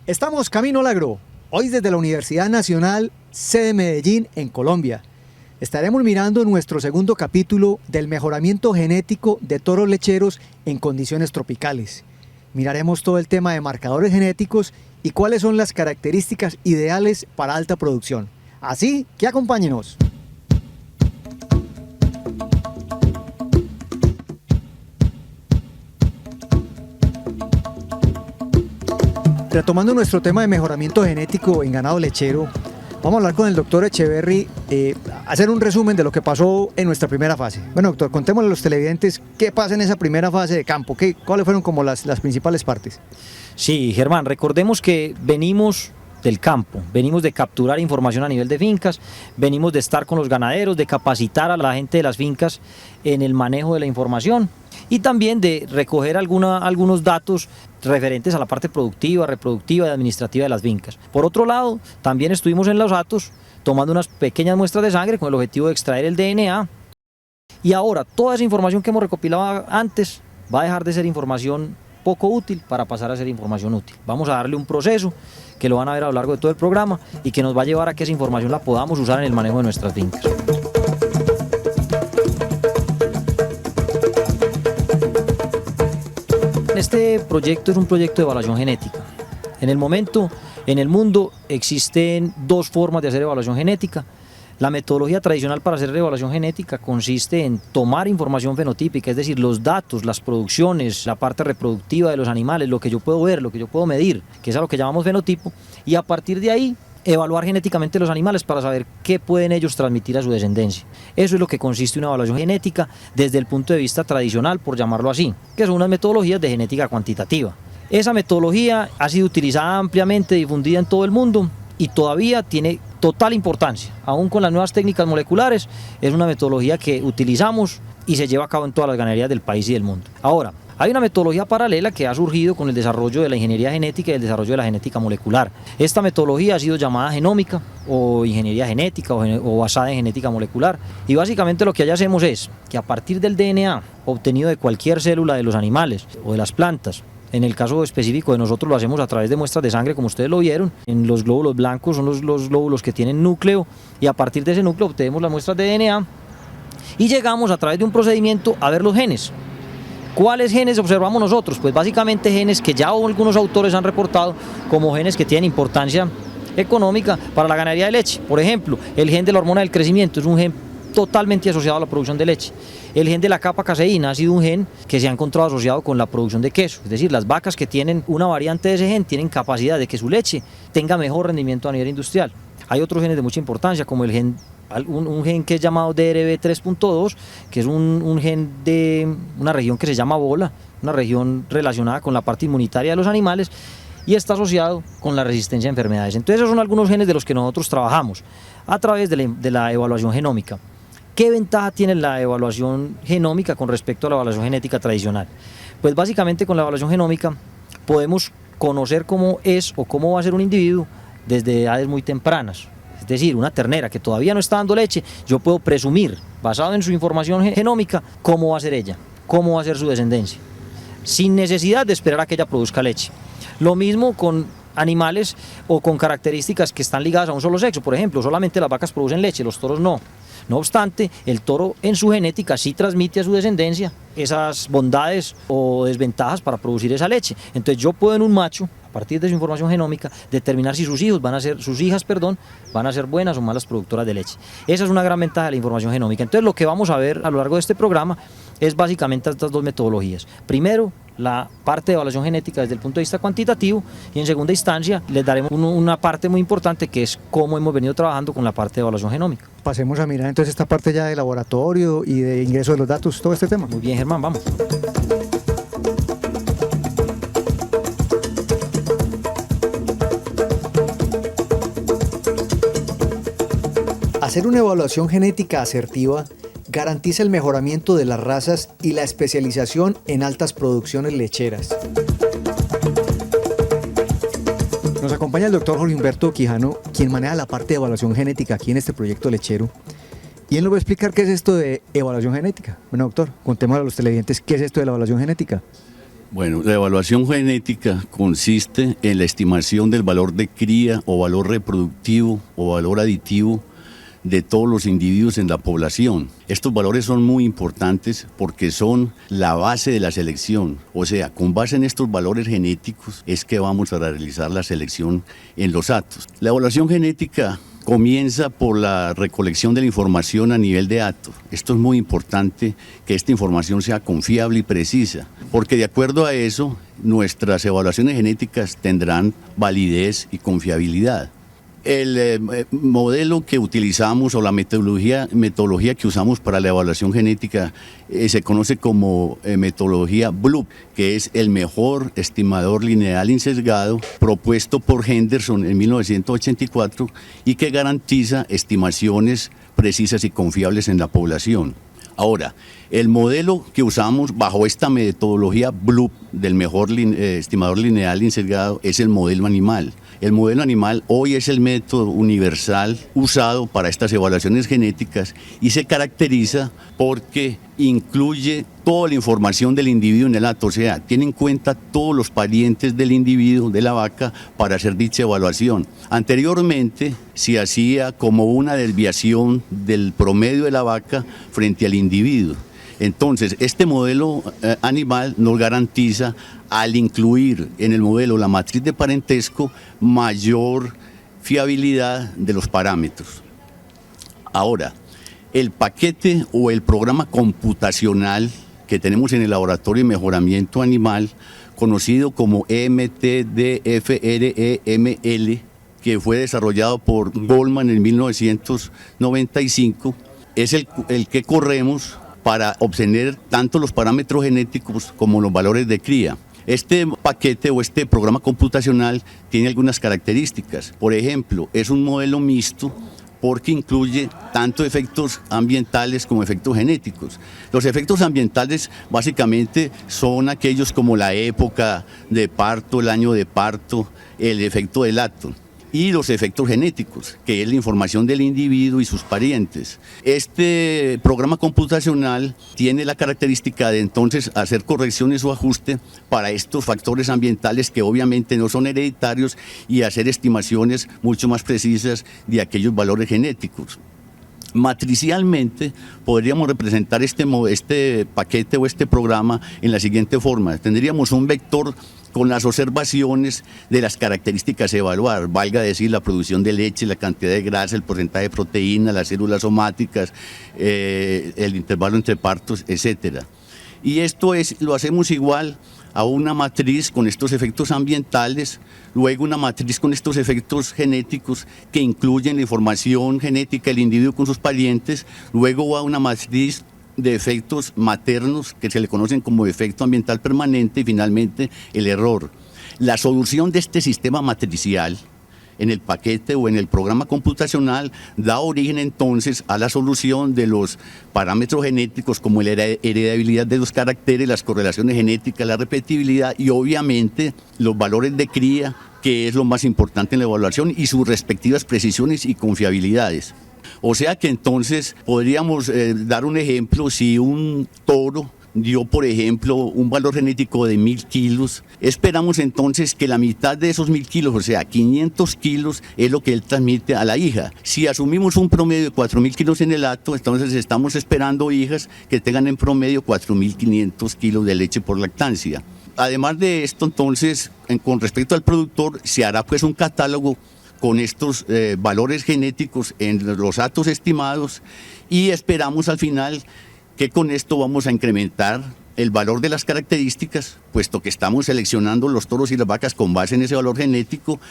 Estamos camino al agro, hoy desde la Universidad Nacional, sede Medellín, en Colombia. Estaremos mirando nuestro segundo capítulo del mejoramiento genético de toros lecheros en condiciones tropicales. Miraremos todo el tema de marcadores genéticos y cuáles son las características ideales para alta producción. Así que acompáñenos. Retomando nuestro tema de mejoramiento genético en ganado lechero, vamos a hablar con el doctor Echeverry, hacer un resumen de lo que pasó en nuestra primera fase. Bueno, doctor, contémosle a los televidentes qué pasa en esa primera fase de campo, cuáles fueron como las principales partes. Sí, Germán, recordemos que venimos del campo, venimos de capturar información a nivel de fincas, venimos de estar con los ganaderos, de capacitar a la gente de las fincas en el manejo de la información y también de recoger algunos datos referentes a la parte productiva, reproductiva y administrativa de las fincas. Por otro lado, también estuvimos en los hatos tomando unas pequeñas muestras de sangre con el objetivo de extraer el DNA y ahora toda esa información que hemos recopilado antes va a dejar de ser información poco útil para pasar a ser información útil. Vamos a darle un proceso que lo van a ver a lo largo de todo el programa y que nos va a llevar a que esa información la podamos usar en el manejo de nuestras fincas. Este proyecto es un proyecto de evaluación genética. En el momento, en el mundo existen dos formas de hacer evaluación genética. La metodología tradicional para hacer evaluación genética consiste en tomar información fenotípica, es decir, los datos, las producciones, la parte reproductiva de los animales, lo que yo puedo ver, lo que yo puedo medir, que es a lo que llamamos fenotipo, y a partir de ahí evaluar genéticamente los animales para saber qué pueden ellos transmitir a su descendencia. Eso es lo que consiste una evaluación genética desde el punto de vista tradicional, por llamarlo así, que son unas metodologías de genética cuantitativa. Esa metodología ha sido utilizada ampliamente, difundida en todo el mundo y todavía tiene total importancia, aún con las nuevas técnicas moleculares. Es una metodología que utilizamos y se lleva a cabo en todas las ganaderías del país y del mundo. Ahora, hay una metodología paralela que ha surgido con el desarrollo de la ingeniería genética y el desarrollo de la genética molecular. Esta metodología ha sido llamada genómica o ingeniería genética o basada en genética molecular. Y básicamente lo que allá hacemos es que a partir del DNA obtenido de cualquier célula de los animales o de las plantas, en el caso específico de nosotros lo hacemos a través de muestras de sangre, como ustedes lo vieron. En los glóbulos blancos son los glóbulos que tienen núcleo y a partir de ese núcleo obtenemos las muestras de DNA y llegamos a través de un procedimiento a ver los genes. ¿Cuáles genes observamos nosotros? Pues básicamente genes que ya algunos autores han reportado como genes que tienen importancia económica para la ganadería de leche. Por ejemplo, el gen de la hormona del crecimiento es un gen totalmente asociado a la producción de leche. El gen de la capa caseína ha sido un gen que se ha encontrado asociado con la producción de queso. Es decir, las vacas que tienen una variante de ese gen tienen capacidad de que su leche tenga mejor rendimiento a nivel industrial. Hay otros genes de mucha importancia como el gen un gen que es llamado DRB3.2, que es un gen de una región que se llama bola, una región relacionada con la parte inmunitaria de los animales y está asociado con la resistencia a enfermedades. Entonces esos son algunos genes de los que nosotros trabajamos a través de la evaluación genómica. ¿Qué ventaja tiene la evaluación genómica con respecto a la evaluación genética tradicional? Pues básicamente con la evaluación genómica podemos conocer cómo es o cómo va a ser un individuo desde edades muy tempranas. Es decir, una ternera que todavía no está dando leche, yo puedo presumir, basado en su información genómica, cómo va a ser ella, cómo va a ser su descendencia, sin necesidad de esperar a que ella produzca leche. Lo mismo con animales o con características que están ligadas a un solo sexo. Por ejemplo, solamente las vacas producen leche, los toros no. No obstante, el toro en su genética sí transmite a su descendencia esas bondades o desventajas para producir esa leche. Entonces yo puedo en un macho, a partir de su información genómica, determinar si sus hijas van a ser buenas o malas productoras de leche. Esa es una gran ventaja de la información genómica. Entonces lo que vamos a ver a lo largo de este programa es básicamente estas dos metodologías. Primero, la parte de evaluación genética desde el punto de vista cuantitativo y en segunda instancia les daremos una parte muy importante que es cómo hemos venido trabajando con la parte de evaluación genómica. Pasemos a mirar entonces esta parte ya de laboratorio y de ingreso de los datos, todo este tema. Muy bien, Germán, vamos. Hacer una evaluación genética asertiva garantiza el mejoramiento de las razas y la especialización en altas producciones lecheras. Nos acompaña el doctor Jorge Humberto Quijano, quien maneja la parte de evaluación genética aquí en este proyecto lechero. Y él nos va a explicar qué es esto de evaluación genética. Bueno, doctor, contémosle a los televidentes qué es esto de la evaluación genética. Bueno, la evaluación genética consiste en la estimación del valor de cría o valor reproductivo o valor aditivo de todos los individuos en la población. Estos valores son muy importantes porque son la base de la selección. O sea, con base en estos valores genéticos es que vamos a realizar la selección en los hatos. La evaluación genética comienza por la recolección de la información a nivel de hato. Esto es muy importante, que esta información sea confiable y precisa, porque de acuerdo a eso, nuestras evaluaciones genéticas tendrán validez y confiabilidad. El modelo que utilizamos o la metodología que usamos para la evaluación genética se conoce como metodología BLUP, que es el mejor estimador lineal insesgado propuesto por Henderson en 1984 y que garantiza estimaciones precisas y confiables en la población. Ahora, el modelo que usamos bajo esta metodología BLUP del mejor estimador lineal insesgado es el modelo animal. El modelo animal hoy es el método universal usado para estas evaluaciones genéticas y se caracteriza porque incluye toda la información del individuo en el hato, o sea, tiene en cuenta todos los parientes del individuo, de la vaca, para hacer dicha evaluación. Anteriormente se hacía como una desviación del promedio de la vaca frente al individuo. Entonces, este modelo animal nos garantiza, al incluir en el modelo la matriz de parentesco, mayor fiabilidad de los parámetros. Ahora, el paquete o el programa computacional que tenemos en el Laboratorio de Mejoramiento Animal, conocido como MTDFREML, que fue desarrollado por Goldman en 1995, es el que corremos para obtener tanto los parámetros genéticos como los valores de cría. Este paquete o este programa computacional tiene algunas características. Por ejemplo, es un modelo mixto porque incluye tanto efectos ambientales como efectos genéticos. Los efectos ambientales básicamente son aquellos como la época de parto, el año de parto, el efecto del acto. Y los efectos genéticos, que es la información del individuo y sus parientes. Este programa computacional tiene la característica de entonces hacer correcciones o ajustes para estos factores ambientales que obviamente no son hereditarios y hacer estimaciones mucho más precisas de aquellos valores genéticos. Matricialmente podríamos representar este paquete o este programa en la siguiente forma. Tendríamos un vector con las observaciones de las características a evaluar, valga decir la producción de leche, la cantidad de grasa, el porcentaje de proteína, las células somáticas, el intervalo entre partos, etc. Y esto lo hacemos igual a una matriz con estos efectos ambientales, luego una matriz con estos efectos genéticos que incluyen la información genética del individuo con sus parientes, luego va una matriz de efectos maternos que se le conocen como efecto ambiental permanente y finalmente el error. La solución de este sistema matricial en el paquete o en el programa computacional da origen entonces a la solución de los parámetros genéticos como la heredabilidad de los caracteres, las correlaciones genéticas, la repetibilidad y obviamente los valores de cría, que es lo más importante en la evaluación, y sus respectivas precisiones y confiabilidades. O sea que entonces podríamos dar un ejemplo: si un toro dio, por ejemplo, un valor genético de 1000 kilos, esperamos entonces que la mitad de esos 1000 kilos, o sea, 500 kilos, es lo que él transmite a la hija. Si asumimos un promedio de 4000 kilos en el acto, entonces estamos esperando hijas que tengan en promedio 4500 kilos de leche por lactancia. Además de esto, entonces, con respecto al productor, se hará pues un catálogo con estos valores genéticos en los datos estimados y esperamos al final que con esto vamos a incrementar el valor de las características, puesto que estamos seleccionando los toros y las vacas con base en ese valor genético.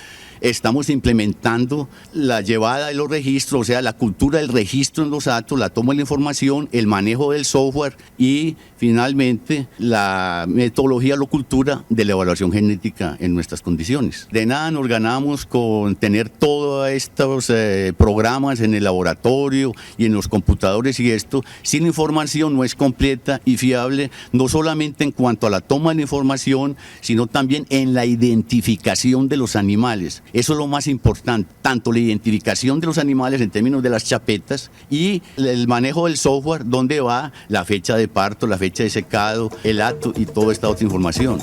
Estamos implementando la llevada de los registros, o sea, la cultura del registro en los datos, la toma de la información, el manejo del software y finalmente la metodología o cultura de la evaluación genética en nuestras condiciones. De nada nos ganamos con tener todos estos programas en el laboratorio y en los computadores y esto, si la información no es completa y fiable, no solamente en cuanto a la toma de la información, sino también en la identificación de los animales. Eso es lo más importante, tanto la identificación de los animales en términos de las chapetas y el manejo del software, donde va la fecha de parto, la fecha de secado, el acto y toda esta otra información.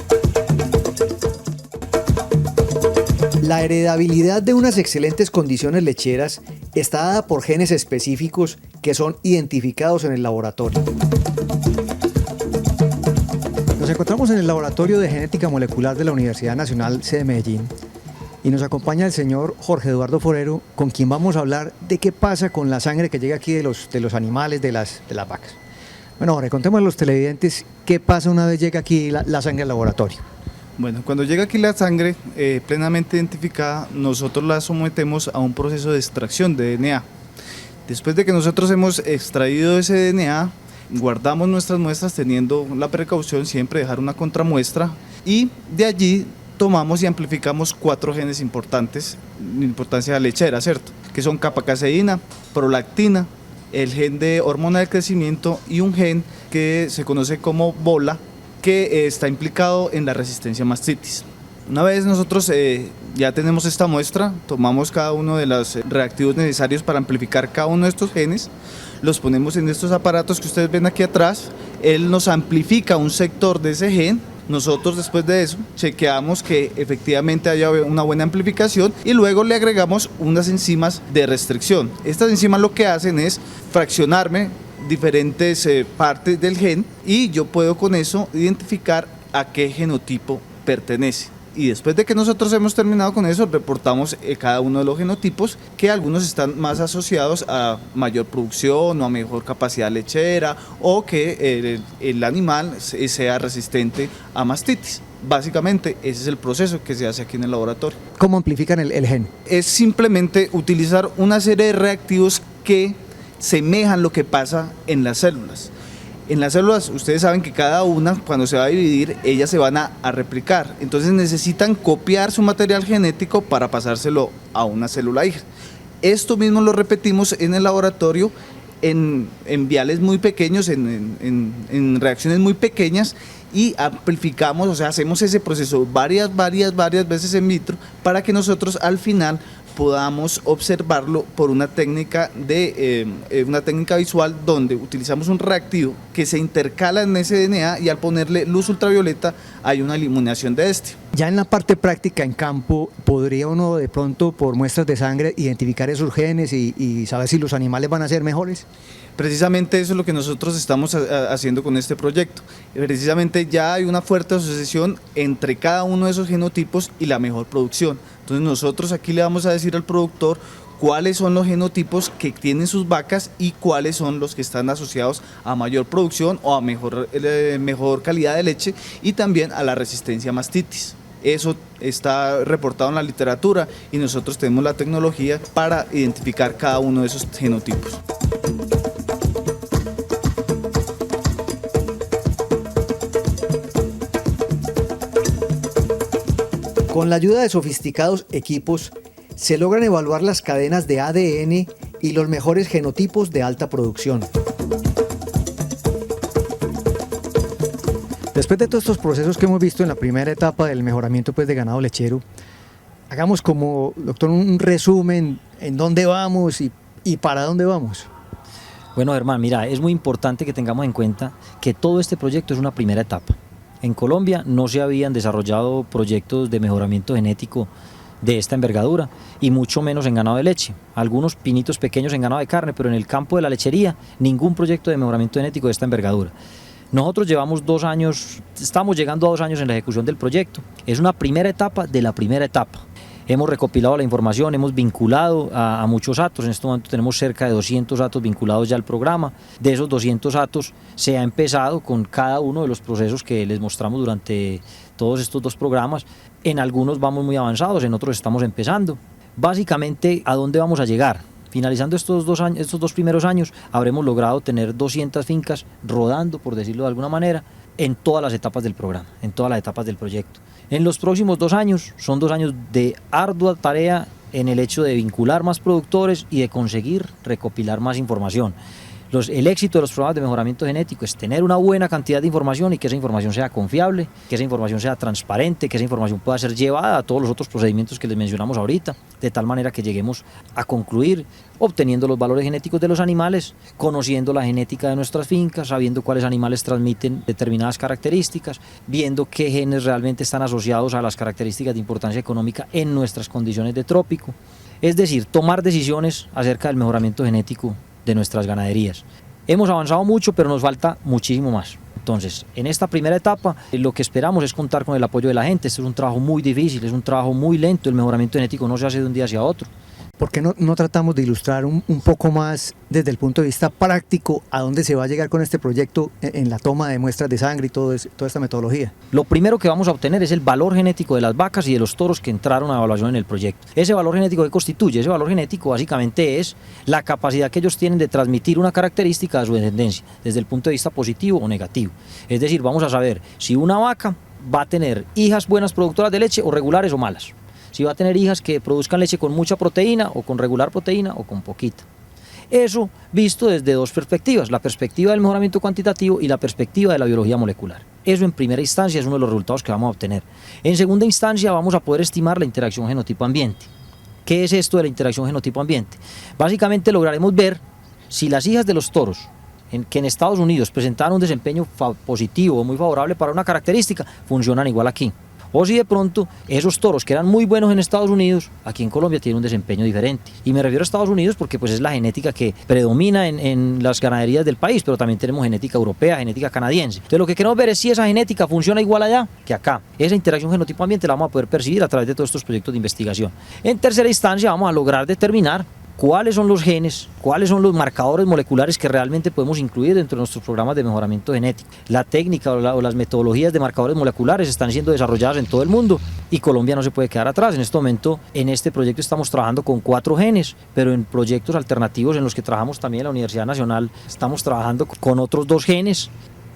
La heredabilidad de unas excelentes condiciones lecheras está dada por genes específicos que son identificados en el laboratorio. Nos encontramos en el Laboratorio de Genética Molecular de la Universidad Nacional C de Medellín y nos acompaña el señor Jorge Eduardo Forero, con quien vamos a hablar de qué pasa con la sangre que llega aquí de los animales, de las vacas. Bueno, Jorge, contemos a los televidentes qué pasa una vez llega aquí la sangre al laboratorio. Bueno, cuando llega aquí la sangre plenamente identificada, nosotros la sometemos a un proceso de extracción de DNA. Después de que nosotros hemos extraído ese DNA, guardamos nuestras muestras teniendo la precaución siempre de dejar una contramuestra y de allí tomamos y amplificamos 4 genes importantes, de importancia lechera, ¿cierto? Que son kappa-caseína, prolactina, el gen de hormona del crecimiento y un gen que se conoce como BOLA, que está implicado en la resistencia a mastitis. Una vez nosotros ya tenemos esta muestra, tomamos cada uno de los reactivos necesarios para amplificar cada uno de estos genes, los ponemos en estos aparatos que ustedes ven aquí atrás, él nos amplifica un sector de ese gen, nosotros después de eso chequeamos que efectivamente haya una buena amplificación y luego le agregamos unas enzimas de restricción. Estas enzimas lo que hacen es fraccionarme diferentes partes del gen y yo puedo con eso identificar a qué genotipo pertenece. Y después de que nosotros hemos terminado con eso, reportamos cada uno de los genotipos, que algunos están más asociados a mayor producción o a mejor capacidad lechera o que el animal sea resistente a mastitis. Básicamente ese es el proceso que se hace aquí en el laboratorio. ¿Cómo amplifican el gen? Es simplemente utilizar una serie de reactivos que semejan lo que pasa en las células. En las células, ustedes saben que cada una, cuando se va a dividir, ellas se van a replicar. Entonces necesitan copiar su material genético para pasárselo a una célula hija. Esto mismo lo repetimos en el laboratorio en viales muy pequeños, en reacciones muy pequeñas y amplificamos, o sea, hacemos ese proceso varias veces en vitro para que nosotros al final podamos observarlo por una técnica visual donde utilizamos un reactivo que se intercala en ese DNA y al ponerle luz ultravioleta hay una eliminación de este. Ya en la parte práctica en campo, ¿podría uno de pronto por muestras de sangre identificar esos genes y saber si los animales van a ser mejores? Precisamente eso es lo que nosotros estamos haciendo con este proyecto. Precisamente ya hay una fuerte asociación entre cada uno de esos genotipos y la mejor producción. Entonces nosotros aquí le vamos a decir al productor cuáles son los genotipos que tienen sus vacas y cuáles son los que están asociados a mayor producción o a mejor calidad de leche y también a la resistencia a mastitis. Eso está reportado en la literatura y nosotros tenemos la tecnología para identificar cada uno de esos genotipos. Con la ayuda de sofisticados equipos, se logran evaluar las cadenas de ADN y los mejores genotipos de alta producción. Después de todos estos procesos que hemos visto en la primera etapa del mejoramiento de ganado lechero, hagamos como, doctor, un resumen en dónde vamos y para dónde vamos. Bueno, Germán, mira, es muy importante que tengamos en cuenta que todo este proyecto es una primera etapa. En Colombia no se habían desarrollado proyectos de mejoramiento genético de esta envergadura y mucho menos en ganado de leche. Algunos pinitos pequeños en ganado de carne, pero en el campo de la lechería ningún proyecto de mejoramiento genético de esta envergadura. Nosotros llevamos 2 años, estamos llegando a 2 años en la ejecución del proyecto. Es una primera etapa de la primera etapa. Hemos recopilado la información, hemos vinculado a muchos datos. En este momento tenemos cerca de 200 datos vinculados ya al programa. De esos 200 datos se ha empezado con cada uno de los procesos que les mostramos durante todos estos 2 programas. En algunos vamos muy avanzados, en otros estamos empezando. Básicamente, ¿a dónde vamos a llegar? Finalizando estos 2 primeros años, habremos logrado tener 200 fincas rodando, por decirlo de alguna manera, en todas las etapas del programa, en todas las etapas del proyecto. En los próximos 2 años, son 2 años de ardua tarea en el hecho de vincular más productores y de conseguir recopilar más información. El éxito de los programas de mejoramiento genético es tener una buena cantidad de información y que esa información sea confiable, que esa información sea transparente, que esa información pueda ser llevada a todos los otros procedimientos que les mencionamos ahorita, de tal manera que lleguemos a concluir obteniendo los valores genéticos de los animales, conociendo la genética de nuestras fincas, sabiendo cuáles animales transmiten determinadas características, viendo qué genes realmente están asociados a las características de importancia económica en nuestras condiciones de trópico. Es decir, tomar decisiones acerca del mejoramiento genético de nuestras ganaderías. Hemos avanzado mucho, pero nos falta muchísimo más. Entonces, en esta primera etapa, lo que esperamos es contar con el apoyo de la gente. Este es un trabajo muy difícil, es un trabajo muy lento. El mejoramiento genético no se hace de un día hacia otro. ¿Por qué no tratamos de ilustrar un poco más desde el punto de vista práctico a dónde se va a llegar con este proyecto en la toma de muestras de sangre y toda esta metodología? Lo primero que vamos a obtener es el valor genético de las vacas y de los toros que entraron a evaluación en el proyecto. Ese valor genético, ¿qué constituye? Ese valor genético básicamente es la capacidad que ellos tienen de transmitir una característica a su descendencia, desde el punto de vista positivo o negativo. Es decir, vamos a saber si una vaca va a tener hijas buenas productoras de leche o regulares o malas. Si va a tener hijas que produzcan leche con mucha proteína o con regular proteína o con poquita. Eso visto desde dos perspectivas, la perspectiva del mejoramiento cuantitativo y la perspectiva de la biología molecular. Eso en primera instancia es uno de los resultados que vamos a obtener. En segunda instancia vamos a poder estimar la interacción genotipo-ambiente. ¿Qué es esto de la interacción genotipo-ambiente? Básicamente lograremos ver si las hijas de los toros que en Estados Unidos presentaban un desempeño positivo o muy favorable para una característica, funcionan igual aquí. O si de pronto esos toros que eran muy buenos en Estados Unidos, aquí en Colombia tienen un desempeño diferente. Y me refiero a Estados Unidos porque pues es la genética que predomina en las ganaderías del país, pero también tenemos genética europea, genética canadiense. Entonces lo que queremos ver es si esa genética funciona igual allá que acá. Esa interacción genotipo-ambiente la vamos a poder percibir a través de todos estos proyectos de investigación. En tercera instancia vamos a lograr determinar cuáles son los genes, cuáles son los marcadores moleculares que realmente podemos incluir dentro de nuestros programas de mejoramiento genético. La técnica o las metodologías de marcadores moleculares están siendo desarrolladas en todo el mundo y Colombia no se puede quedar atrás. En este momento, en este proyecto estamos trabajando con 4 genes, pero en proyectos alternativos en los que trabajamos también en la Universidad Nacional, estamos trabajando con otros 2 genes.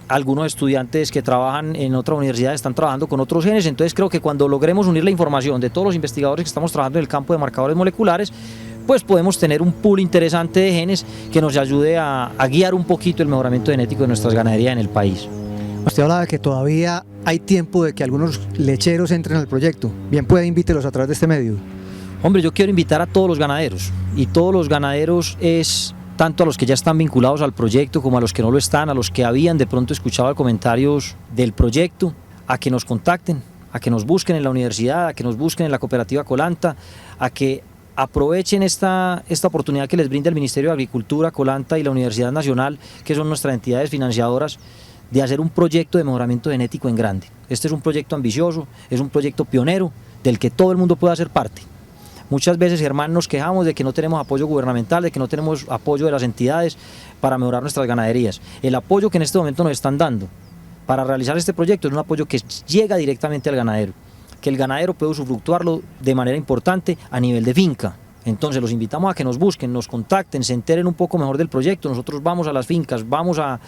Algunos estudiantes que trabajan en otra universidad están trabajando con otros genes, entonces creo que cuando logremos unir la información de todos los investigadores que estamos trabajando en el campo de marcadores moleculares, pues podemos tener un pool interesante de genes que nos ayude a guiar un poquito el mejoramiento genético de nuestras ganaderías en el país. Usted hablaba de que todavía hay tiempo de que algunos lecheros entren al proyecto. Bien puede invítelos a través de este medio. Hombre, yo quiero invitar a todos los ganaderos, y todos los ganaderos es tanto a los que ya están vinculados al proyecto como a los que no lo están, a los que habían de pronto escuchado comentarios del proyecto, a que nos contacten, a que nos busquen en la universidad, a que nos busquen en la cooperativa Colanta, a que aprovechen esta oportunidad que les brinda el Ministerio de Agricultura, Colanta y la Universidad Nacional, que son nuestras entidades financiadoras, de hacer un proyecto de mejoramiento genético en grande. Este es un proyecto ambicioso, es un proyecto pionero del que todo el mundo puede hacer parte. Muchas veces, Germán, nos quejamos de que no tenemos apoyo gubernamental, de que no tenemos apoyo de las entidades para mejorar nuestras ganaderías. El apoyo que en este momento nos están dando para realizar este proyecto es un apoyo que llega directamente al ganadero, que el ganadero puede usufructuarlo de manera importante a nivel de finca. Entonces los invitamos a que nos busquen, nos contacten, se enteren un poco mejor del proyecto. Nosotros vamos a las fincas, vamos a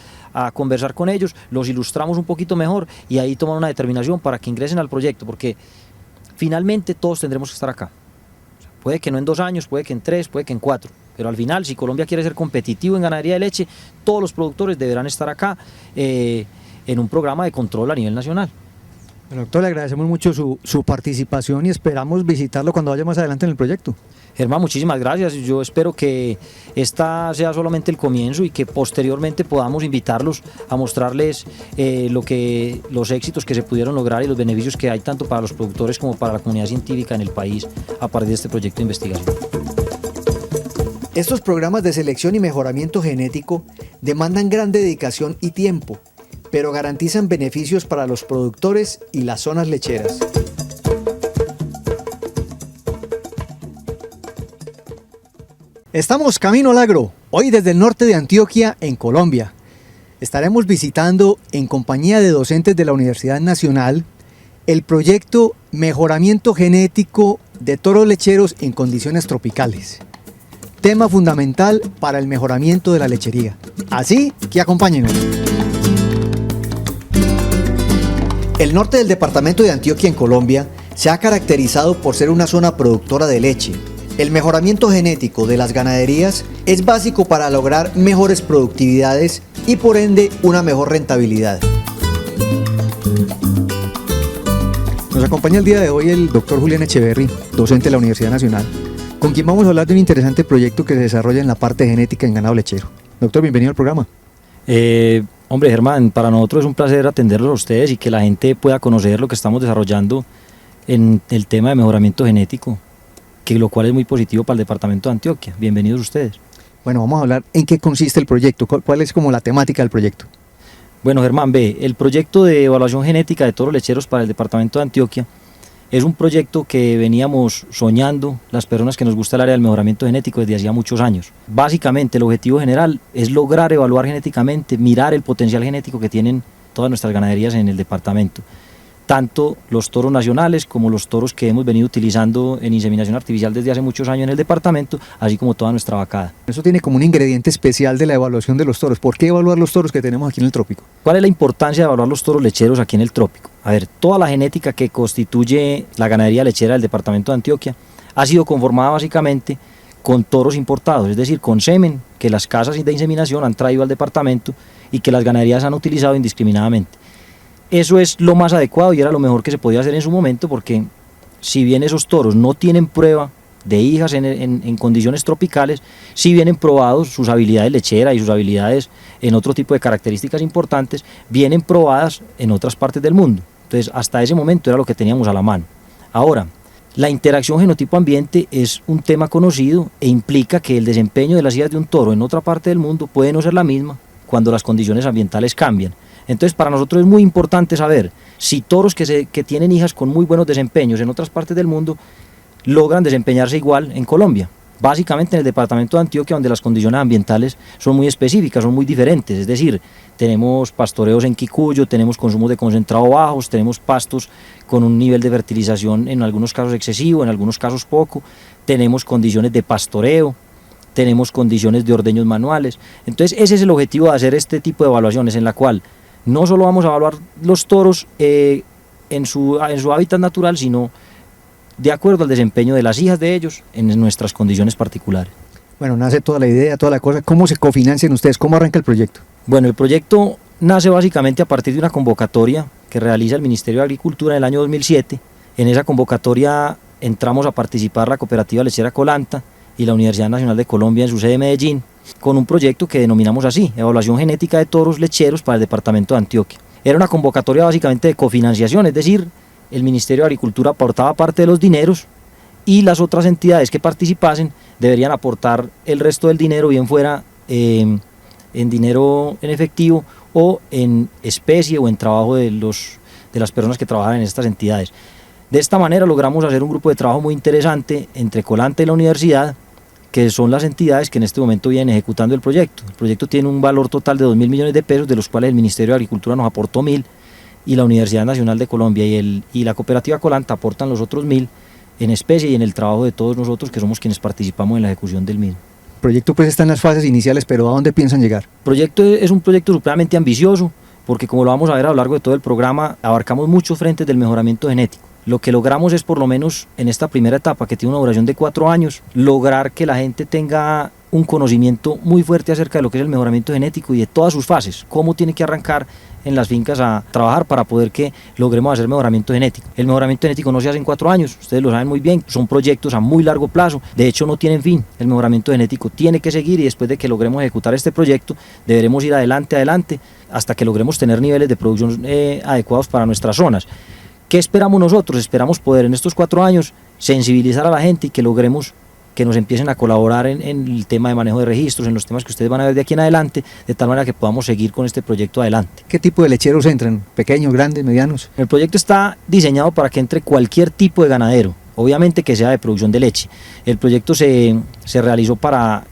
conversar con ellos, los ilustramos un poquito mejor y ahí toman una determinación para que ingresen al proyecto, porque finalmente todos tendremos que estar acá. Puede que no en 2 años, puede que en 3, puede que en 4, pero al final, si Colombia quiere ser competitivo en ganadería de leche, todos los productores deberán estar acá en un programa de control a nivel nacional. Bueno, doctor, le agradecemos mucho su participación y esperamos visitarlo cuando vaya más adelante en el proyecto. Germán, muchísimas gracias. Yo espero que esta sea solamente el comienzo y que posteriormente podamos invitarlos a mostrarles los éxitos que se pudieron lograr y los beneficios que hay tanto para los productores como para la comunidad científica en el país a partir de este proyecto de investigación. Estos programas de selección y mejoramiento genético demandan gran dedicación y tiempo, pero garantizan beneficios para los productores y las zonas lecheras. Estamos camino al agro, hoy desde el norte de Antioquia, en Colombia. Estaremos visitando, en compañía de docentes de la Universidad Nacional, el proyecto Mejoramiento Genético de Toros Lecheros en Condiciones Tropicales. Tema fundamental para el mejoramiento de la lechería. Así que acompáñenos. El norte del departamento de Antioquia en Colombia se ha caracterizado por ser una zona productora de leche, El mejoramiento genético de las ganaderías es básico para lograr mejores productividades y por ende una mejor rentabilidad. Nos acompaña el día de hoy el doctor Julián Echeverry, docente de la Universidad Nacional, con quien vamos a hablar de un interesante proyecto que se desarrolla en la parte genética en ganado lechero. Doctor, bienvenido al programa. Hombre, Germán, para nosotros es un placer atenderlos a ustedes y que la gente pueda conocer lo que estamos desarrollando en el tema de mejoramiento genético, lo cual es muy positivo para el departamento de Antioquia. Bienvenidos ustedes. Bueno, vamos a hablar en qué consiste el proyecto, cuál es como la temática del proyecto. Bueno, Germán, el proyecto de evaluación genética de toros lecheros para el departamento de Antioquia es un proyecto que veníamos soñando las personas que nos gusta el área del mejoramiento genético desde hacía muchos años. Básicamente el objetivo general es lograr evaluar genéticamente, mirar el potencial genético que tienen todas nuestras ganaderías en el departamento. Tanto los toros nacionales como los toros que hemos venido utilizando en inseminación artificial desde hace muchos años en el departamento, así como toda nuestra vacada. Eso tiene como un ingrediente especial de la evaluación de los toros. ¿Por qué evaluar los toros que tenemos aquí en el trópico? ¿Cuál es la importancia de evaluar los toros lecheros aquí en el trópico? A ver, toda la genética que constituye la ganadería lechera del departamento de Antioquia ha sido conformada básicamente con toros importados, es decir, con semen que las casas de inseminación han traído al departamento y que las ganaderías han utilizado indiscriminadamente. Eso es lo más adecuado y era lo mejor que se podía hacer en su momento, porque si bien esos toros no tienen prueba de hijas en condiciones tropicales, sí vienen probados sus habilidades lecheras y sus habilidades en otro tipo de características importantes, vienen probadas en otras partes del mundo. Entonces, hasta ese momento era lo que teníamos a la mano. Ahora, la interacción genotipo-ambiente es un tema conocido e implica que el desempeño de las hijas de un toro en otra parte del mundo puede no ser la misma cuando las condiciones ambientales cambian. Entonces, para nosotros es muy importante saber si toros que tienen hijas con muy buenos desempeños en otras partes del mundo logran desempeñarse igual en Colombia. Básicamente en el departamento de Antioquia, donde las condiciones ambientales son muy específicas, son muy diferentes, es decir, tenemos pastoreos en quicuyo, tenemos consumos de concentrado bajos, tenemos pastos con un nivel de fertilización en algunos casos excesivo, en algunos casos poco, tenemos condiciones de pastoreo, tenemos condiciones de ordeños manuales. Entonces ese es el objetivo de hacer este tipo de evaluaciones, en la cual no solo vamos a evaluar los toros en su hábitat natural, sino de acuerdo al desempeño de las hijas de ellos en nuestras condiciones particulares. Bueno, nace toda la idea, toda la cosa. ¿Cómo se cofinancian ustedes? ¿Cómo arranca el proyecto? Bueno, el proyecto nace básicamente a partir de una convocatoria que realiza el Ministerio de Agricultura en el año 2007. En esa convocatoria entramos a participar la cooperativa lechera Colanta y la Universidad Nacional de Colombia en su sede de Medellín, con un proyecto que denominamos así, Evaluación Genética de Toros Lecheros para el departamento de Antioquia. Era una convocatoria básicamente de cofinanciación, es decir, el Ministerio de Agricultura aportaba parte de los dineros y las otras entidades que participasen deberían aportar el resto del dinero, bien fuera en dinero en efectivo o en especie o en trabajo de las personas que trabajan en estas entidades. De esta manera logramos hacer un grupo de trabajo muy interesante entre Colanta y la universidad, que son las entidades que en este momento vienen ejecutando el proyecto. El proyecto tiene un valor total de 2.000 millones de pesos, de los cuales el Ministerio de Agricultura nos aportó 1.000 y la Universidad Nacional de Colombia y la cooperativa Colanta aportan los otros 1.000 en especie y en el trabajo de todos nosotros que somos quienes participamos en la ejecución del mismo. El proyecto pues está en las fases iniciales, pero ¿a dónde piensan llegar? El proyecto es un proyecto supremamente ambicioso, porque como lo vamos a ver a lo largo de todo el programa, abarcamos muchos frentes del mejoramiento genético. Lo que logramos es, por lo menos en esta primera etapa, que tiene una duración de 4 años, lograr que la gente tenga un conocimiento muy fuerte acerca de lo que es el mejoramiento genético y de todas sus fases, cómo tiene que arrancar en las fincas a trabajar para poder que logremos hacer mejoramiento genético. El mejoramiento genético no se hace en 4 años, ustedes lo saben muy bien, son proyectos a muy largo plazo, de hecho no tienen fin. El mejoramiento genético tiene que seguir y después de que logremos ejecutar este proyecto, deberemos ir adelante, hasta que logremos tener niveles de producción adecuados para nuestras zonas. ¿Qué esperamos nosotros? Esperamos poder en estos 4 años sensibilizar a la gente y que logremos que nos empiecen a colaborar en el tema de manejo de registros, en los temas que ustedes van a ver de aquí en adelante, de tal manera que podamos seguir con este proyecto adelante. ¿Qué tipo de lecheros entran? ¿Pequeños, grandes, medianos? El proyecto está diseñado para que entre cualquier tipo de ganadero, obviamente que sea de producción de leche. El proyecto se realizó para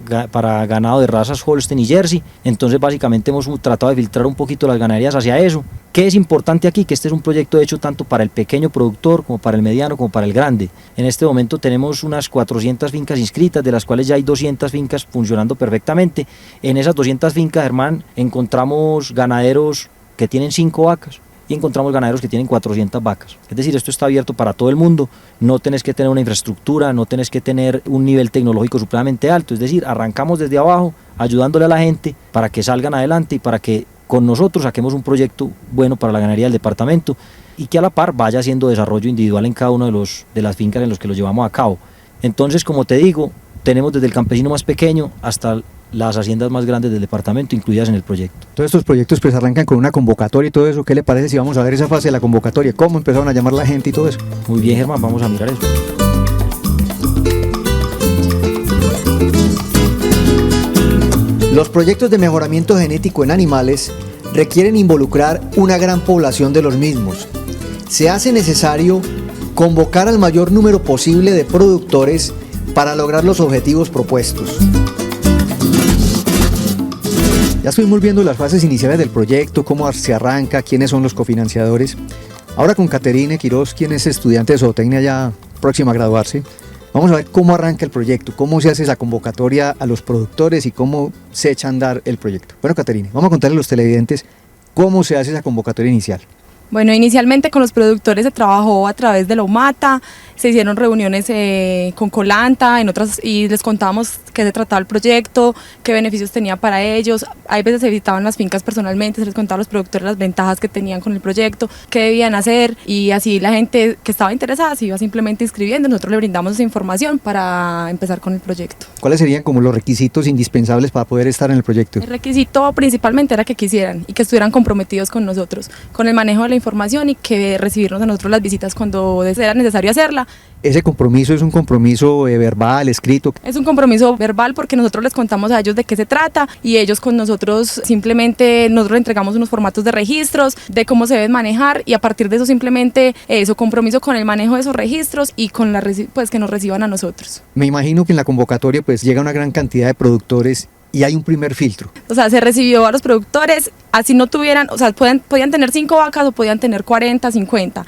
ganado de razas Holstein y Jersey, entonces básicamente hemos tratado de filtrar un poquito las ganaderías hacia eso. ¿Qué es importante aquí? Que este es un proyecto hecho tanto para el pequeño productor como para el mediano como para el grande. En este momento tenemos unas 400 fincas inscritas, de las cuales ya hay 200 fincas funcionando perfectamente. En esas 200 fincas, Germán, encontramos ganaderos que tienen 5 vacas, y encontramos ganaderos que tienen 400 vacas. Es decir, esto está abierto para todo el mundo, no tenés que tener una infraestructura, no tenés que tener un nivel tecnológico supremamente alto, es decir, arrancamos desde abajo ayudándole a la gente para que salgan adelante y para que con nosotros saquemos un proyecto bueno para la ganadería del departamento y que a la par vaya haciendo desarrollo individual en cada uno de las fincas en los que lo llevamos a cabo. Entonces, como te digo, tenemos desde el campesino más pequeño hasta las haciendas más grandes del departamento incluidas en el proyecto. Todos estos proyectos pues arrancan con una convocatoria y todo eso. ¿Qué le parece si vamos a ver esa fase de la convocatoria? ¿Cómo empezaron a llamar la gente y todo eso? Muy bien, Germán, vamos a mirar eso. Los proyectos de mejoramiento genético en animales requieren involucrar una gran población de los mismos. Se hace necesario convocar al mayor número posible de productores para lograr los objetivos propuestos. Ya estuvimos viendo las fases iniciales del proyecto, cómo se arranca, quiénes son los cofinanciadores. Ahora con Caterine Quiroz, quien es estudiante de zootecnia ya próxima a graduarse, vamos a ver cómo arranca el proyecto, cómo se hace esa convocatoria a los productores y cómo se echa a andar el proyecto. Bueno, Caterine, vamos a contarle a los televidentes cómo se hace esa convocatoria inicial. Bueno, inicialmente con los productores se trabajó a través de la UMATA, se hicieron reuniones con Colanta, y les contábamos qué se trataba el proyecto, qué beneficios tenía para ellos. Hay veces se visitaban las fincas personalmente, se les contaba a los productores las ventajas que tenían con el proyecto, qué debían hacer, y así la gente que estaba interesada se iba simplemente inscribiendo. Nosotros le brindamos esa información para empezar con el proyecto. ¿Cuáles serían como los requisitos indispensables para poder estar en el proyecto? El requisito principalmente era que quisieran y que estuvieran comprometidos con nosotros, con el manejo de la información y que recibirnos a nosotros las visitas cuando era necesario hacerla. ¿Ese compromiso es un compromiso verbal, escrito? Es un compromiso verbal porque nosotros les contamos a ellos de qué se trata y ellos con nosotros simplemente nosotros les entregamos unos formatos de registros, de cómo se deben manejar, y a partir de eso simplemente eso, compromiso con el manejo de esos registros y con pues que nos reciban a nosotros. Me imagino que en la convocatoria pues llega una gran cantidad de productores y hay un primer filtro. O sea, se recibió a los productores, así no tuvieran, o sea, podían tener 5 vacas o podían tener 40, 50.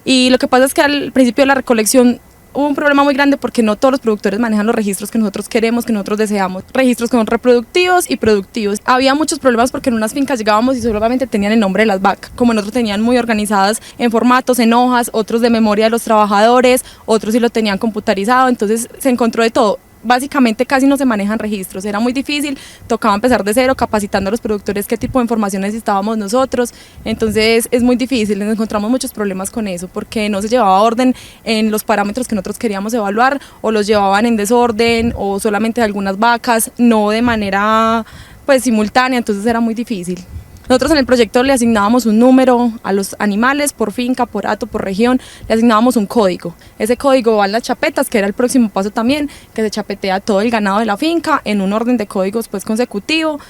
Y lo que pasa es que al principio de la recolección hubo un problema muy grande porque no todos los productores manejan los registros que nosotros queremos, que nosotros deseamos. Registros que son reproductivos y productivos. Había muchos problemas porque en unas fincas llegábamos y solamente tenían el nombre de las vacas, como en otros tenían muy organizadas en formatos, en hojas, otros de memoria de los trabajadores, otros sí lo tenían computarizado, entonces se encontró de todo. Básicamente casi no se manejan registros, era muy difícil, tocaba empezar de cero, capacitando a los productores qué tipo de información necesitábamos nosotros, entonces es muy difícil, nos encontramos muchos problemas con eso, porque no se llevaba orden en los parámetros que nosotros queríamos evaluar, o los llevaban en desorden, o solamente algunas vacas, no de manera pues simultánea, entonces era muy difícil. Nosotros en el proyecto le asignábamos un número a los animales por finca, por hato, por región, le asignábamos un código. Ese código va en las chapetas, que era el próximo paso también, que se chapetea todo el ganado de la finca en un orden de códigos pues consecutivo.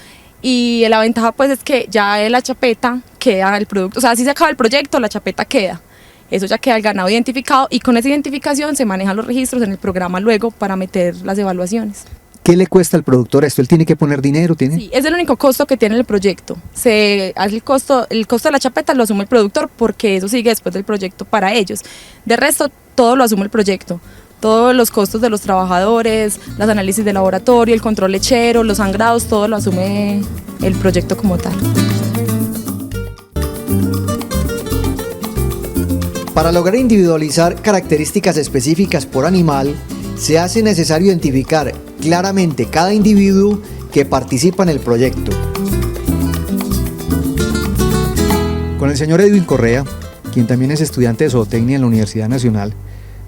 Y la ventaja pues es que ya en la chapeta queda el producto, o sea, si se acaba el proyecto, la chapeta queda. Eso ya queda el ganado identificado y con esa identificación se manejan los registros en el programa luego para meter las evaluaciones. ¿Qué le cuesta al productor esto? ¿Él tiene que poner dinero? Sí, es el único costo que tiene el proyecto. Se hace el costo de la chapeta lo asume el productor porque eso sigue después del proyecto para ellos. De resto, todo lo asume el proyecto. Todos los costos de los trabajadores, los análisis de laboratorio, el control lechero, los sangrados, todo lo asume el proyecto como tal. Para lograr individualizar características específicas por animal, se hace necesario identificar claramente cada individuo que participa en el proyecto. Con el señor Edwin Correa, quien también es estudiante de zootecnia en la Universidad Nacional,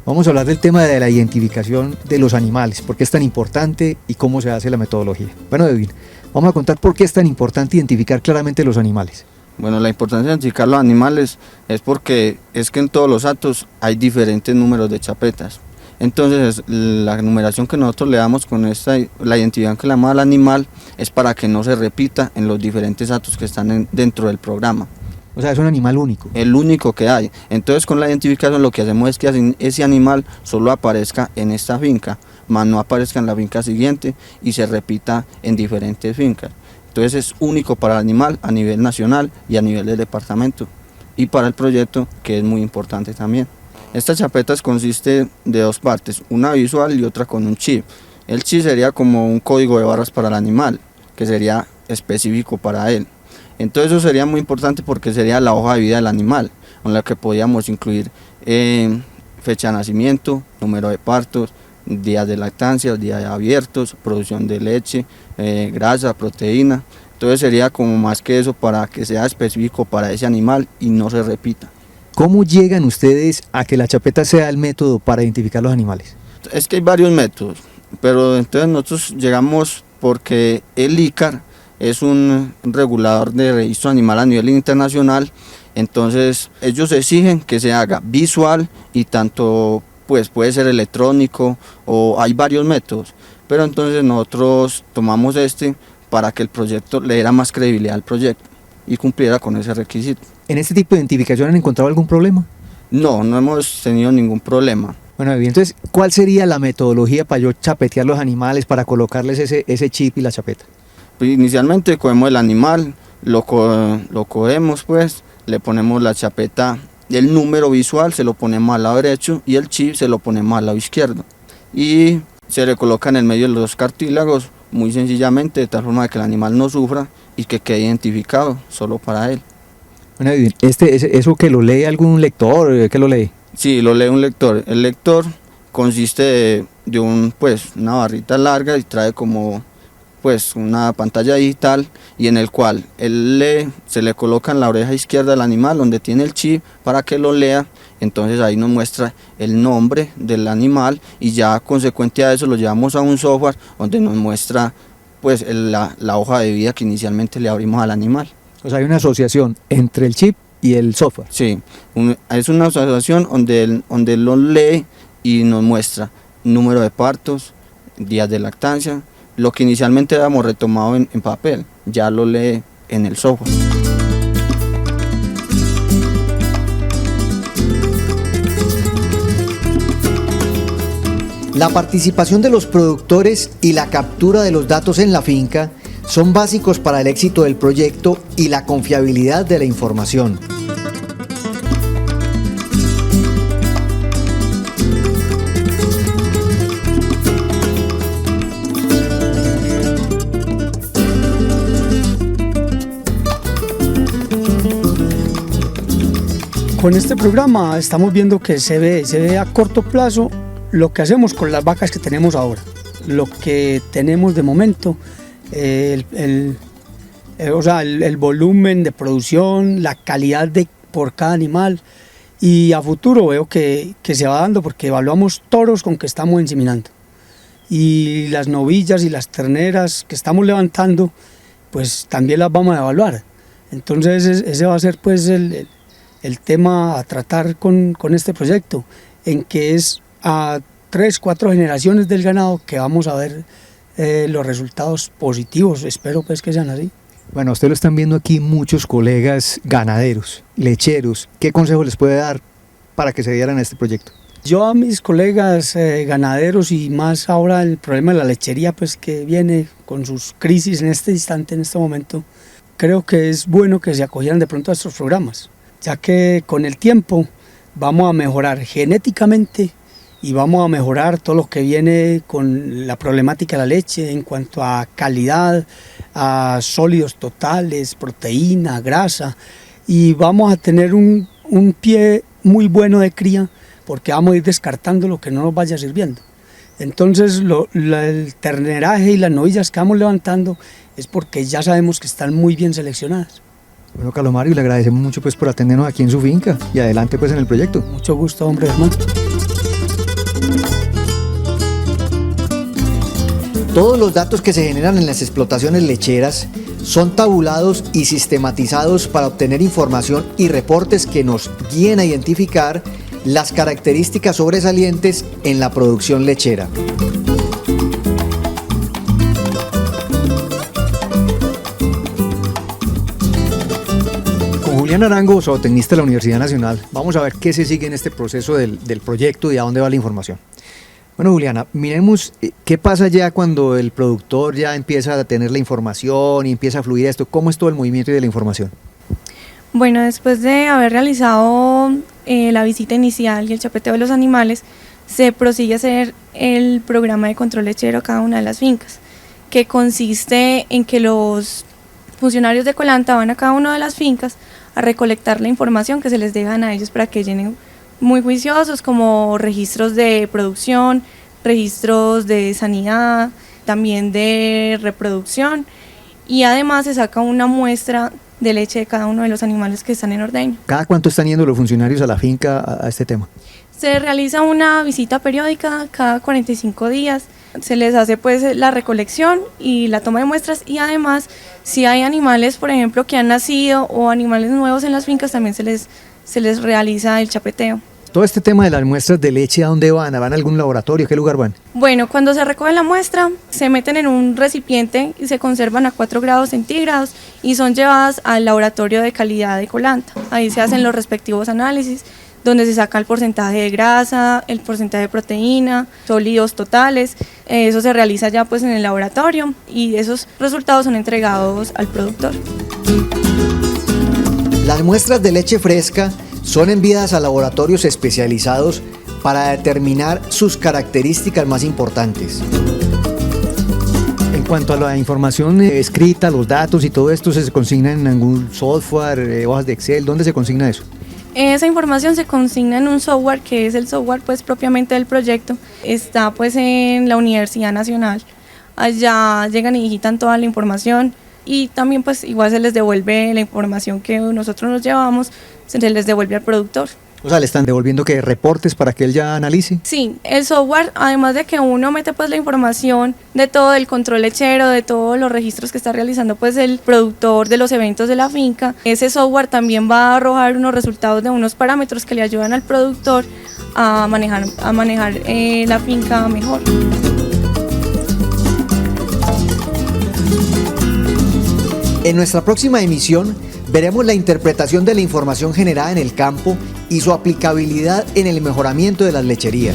vamos a hablar del tema de la identificación de los animales, por qué es tan importante y cómo se hace la metodología. Bueno, Edwin, vamos a contar por qué es tan importante identificar claramente los animales. Bueno, la importancia de identificar los animales es porque es que en todos los hatos hay diferentes números de chapetas. Entonces la numeración que nosotros le damos con la identidad que le damos al animal es para que no se repita en los diferentes hatos que están dentro del programa. O sea, es un animal único. El único que hay. Entonces con la identificación lo que hacemos es que ese animal solo aparezca en esta finca, más no aparezca en la finca siguiente y se repita en diferentes fincas. Entonces es único para el animal a nivel nacional y a nivel del departamento y para el proyecto, que es muy importante también. Estas chapetas consiste de 2 partes, una visual y otra con un chip. El chip sería como un código de barras para el animal, que sería específico para él. Entonces eso sería muy importante porque sería la hoja de vida del animal, con la que podíamos incluir fecha de nacimiento, número de partos, días de lactancia, días abiertos, producción de leche, grasa, proteína. Entonces sería como más que eso para que sea específico para ese animal y no se repita. ¿Cómo llegan ustedes a que la chapeta sea el método para identificar los animales? Es que hay varios métodos, pero entonces nosotros llegamos porque el ICAR es un regulador de registro animal a nivel internacional, entonces ellos exigen que se haga visual y tanto pues puede ser electrónico o hay varios métodos, pero entonces nosotros tomamos para que el proyecto le diera más credibilidad al proyecto y cumpliera con ese requisito. ¿En este tipo de identificación han encontrado algún problema? No hemos tenido ningún problema. Bueno, entonces, ¿cuál sería la metodología para yo chapetear los animales, para colocarles ese chip y la chapeta? Pues inicialmente cogemos el animal, lo cogemos pues, le ponemos la chapeta, el número visual se lo ponemos al lado derecho y el chip se lo ponemos al lado izquierdo. Y se le coloca en el medio de los cartílagos, muy sencillamente, de tal forma que el animal no sufra y que quede identificado solo para él. Bueno, ¿eso que lo lee algún lector? ¿Qué lo lee? Sí, lo lee un lector. El lector consiste de una barrita larga y trae como una pantalla digital y en el cual él lee, se le coloca en la oreja izquierda del animal donde tiene el chip para que lo lea. Entonces ahí nos muestra el nombre del animal y ya consecuente a eso lo llevamos a un software donde nos muestra la hoja de vida que inicialmente le abrimos al animal. O sea, hay una asociación entre el chip y el software. Sí, es una asociación donde él lo lee y nos muestra número de partos, días de lactancia, lo que inicialmente habíamos retomado en papel, ya lo lee en el software. La participación de los productores y la captura de los datos en la finca son básicos para el éxito del proyecto y la confiabilidad de la información. Con este programa estamos viendo que se ve a corto plazo lo que hacemos con las vacas que tenemos ahora, lo que tenemos de momento, el volumen de producción, la calidad por cada animal, y a futuro veo que se va dando porque evaluamos toros con que estamos inseminando y las novillas y las terneras que estamos levantando pues también las vamos a evaluar. Entonces ese va a ser pues el tema a tratar con este proyecto, en que es a 3-4 generaciones del ganado que vamos a ver los resultados positivos, espero pues que sean así. Bueno, ustedes lo están viendo aquí muchos colegas ganaderos, lecheros. ¿Qué consejo les puede dar para que se dieran a este proyecto? Yo a mis colegas ganaderos y más ahora el problema de la lechería pues que viene con sus crisis en este instante, en este momento, creo que es bueno que se acogieran de pronto a estos programas, ya que con el tiempo vamos a mejorar genéticamente y vamos a mejorar todo lo que viene con la problemática de la leche en cuanto a calidad, a sólidos totales, proteína, grasa, y vamos a tener un pie muy bueno de cría porque vamos a ir descartando lo que no nos vaya sirviendo. Entonces el terneraje y las novillas que vamos levantando es porque ya sabemos que están muy bien seleccionadas. Bueno, Carlos Mario, le agradecemos mucho pues por atendernos aquí en su finca y adelante pues en el proyecto. Mucho gusto, hombre, hermano. Todos los datos que se generan en las explotaciones lecheras son tabulados y sistematizados para obtener información y reportes que nos guíen a identificar las características sobresalientes en la producción lechera. Julián Arango, zootecnista de la Universidad Nacional, vamos a ver qué se sigue en este proceso del proyecto y a dónde va la información. Bueno, Juliana, miremos qué pasa ya cuando el productor ya empieza a tener la información y empieza a fluir esto. ¿Cómo es todo el movimiento de la información? Bueno, después de haber realizado la visita inicial y el chapeteo de los animales, se prosigue a hacer el programa de control lechero a cada una de las fincas, que consiste en que los funcionarios de Colanta van a cada una de las fincas a recolectar la información que se les dejan a ellos para que llenen muy juiciosos, como registros de producción, registros de sanidad, también de reproducción, y además se saca una muestra de leche de cada uno de los animales que están en ordeño. ¿Cada cuánto están yendo los funcionarios a la finca a este tema? Se realiza una visita periódica cada 45 días, se les hace pues la recolección y la toma de muestras, y además si hay animales, por ejemplo, que han nacido o animales nuevos en las fincas, también se les realiza el chapeteo. Todo este tema de las muestras de leche, ¿a dónde van? ¿Van a algún laboratorio? ¿A qué lugar van? Bueno, cuando se recoge la muestra, se meten en un recipiente y se conservan a 4 grados centígrados y son llevadas al laboratorio de calidad de Colanta. Ahí se hacen los respectivos análisis, donde se saca el porcentaje de grasa, el porcentaje de proteína, sólidos totales. Eso se realiza ya pues en el laboratorio y esos resultados son entregados al productor. Las muestras de leche fresca son enviadas a laboratorios especializados para determinar sus características más importantes. En cuanto a la información escrita, los datos y todo esto, ¿se consigna en algún software, hojas de Excel? ¿Dónde se consigna eso? Esa información se consigna en un software que es el software pues propiamente del proyecto. Está pues en la Universidad Nacional. Allá llegan y digitan toda la información y también pues igual se les devuelve la información que nosotros nos llevamos, se les devuelve al productor. O sea, ¿le están devolviendo qué, reportes para que él ya analice? Sí, el software, además de que uno mete pues la información de todo el control lechero, de todos los registros que está realizando pues el productor de los eventos de la finca, ese software también va a arrojar unos resultados de unos parámetros que le ayudan al productor a manejar la finca mejor. En nuestra próxima emisión veremos la interpretación de la información generada en el campo y su aplicabilidad en el mejoramiento de las lecherías.